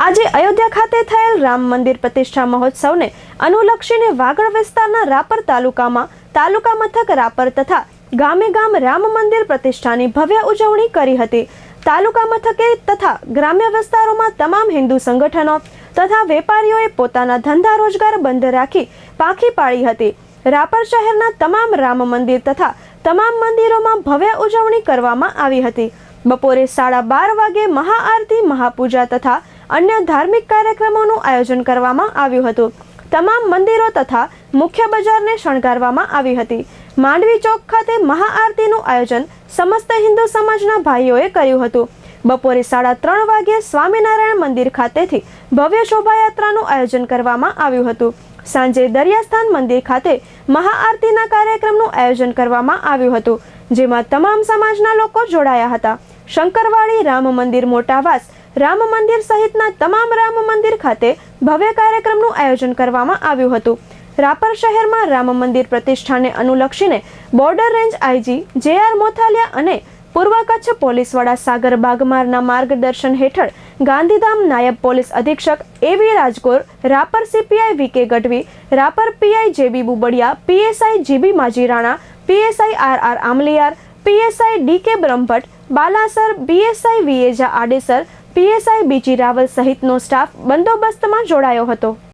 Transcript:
આજે અયોધ્યા ખાતે થયેલ રામ મંદિર પ્રતિષ્ઠા મહોત્સવને અનુલક્ષીને વાગડ વિસ્તારના રાપર તાલુકામાં તાલુકા મથક રાપર તથા ગામે ગામ રામ મંદિર પ્રતિષ્ઠાની ભવ્ય ઉજવણી કરી હતી। તાલુકા મથકે તથા ગ્રામ્ય વિસ્તારોમાં તમામ હિન્દુ સંગઠનો તથા વેપારીઓએ પોતાના ધંધા રોજગાર બંધ રાખી પાંખી પાડી હતી। રાપર શહેરના તમામ રામ મંદિર તથા તમામ મંદિરોમાં ભવ્ય ઉજવણી કરવામાં આવી હતી। બપોરે 12:30 વાગે મહાઆરતી, મહાપૂજા તથા અન્ય ધાર્મિક કાર્યક્રમોનું આયોજન કરવામાં આવ્યું હતું। તમામ મંદિરો તથા મુખ્ય બજારને શણગારવામાં આવી હતી। માંડવી ચોક ખાતે મહાઆરતીનું આયોજન સમસ્ત હિન્દુ સમાજના ભાઈઓએ કર્યું હતું। બપોરે 3:30 વાગે સ્વામિનારાયણ મંદિર ખાતેથી ભવ્ય શોભાયાત્રાનું આયોજન કરવામાં આવ્યું હતું। સાંજે દરિયાસ્થાન મંદિર ખાતે મહાઆરતીના કાર્યક્રમનું આયોજન કરવામાં આવ્યું હતું, જેમાં તમામ સમાજના લોકો જોડાયા હતા। શંકરવાડી રામ મંદિર, મોટાવાસ રામ મંદિર સહિતના તમામ રામ મંદિર ખાતે ભવ્ય કાર્યક્રમનું આયોજન કરવામાં આવ્યું હતું। રાપર શહેરમાં રામ મંદિર પ્રતિષ્ઠાને અનુલક્ષીને બોર્ડર રેન્જ આઈજી જે.આર. મોથાલિયા અને પૂર્વ કચ્છ પોલીસ વડા સાગર બાગમારના માર્ગદર્શન હેઠળ ગાંધીધામ નાયબ પોલીસ અધિક્ષક A V. Rajgor, Rapar CPI V K. Gadhvi, Rapar PI J B. Bubadiya, PSI G B. Majirana, PSI R R. Amliyar, PSI D K. Brahmbhatt, Balasar, BSI વિએજા આડેસર, પીએસઆઈ બીજી રાવલ સહિતનો સ્ટાફ બંદોબસ્તમાં જોડાયો હતો।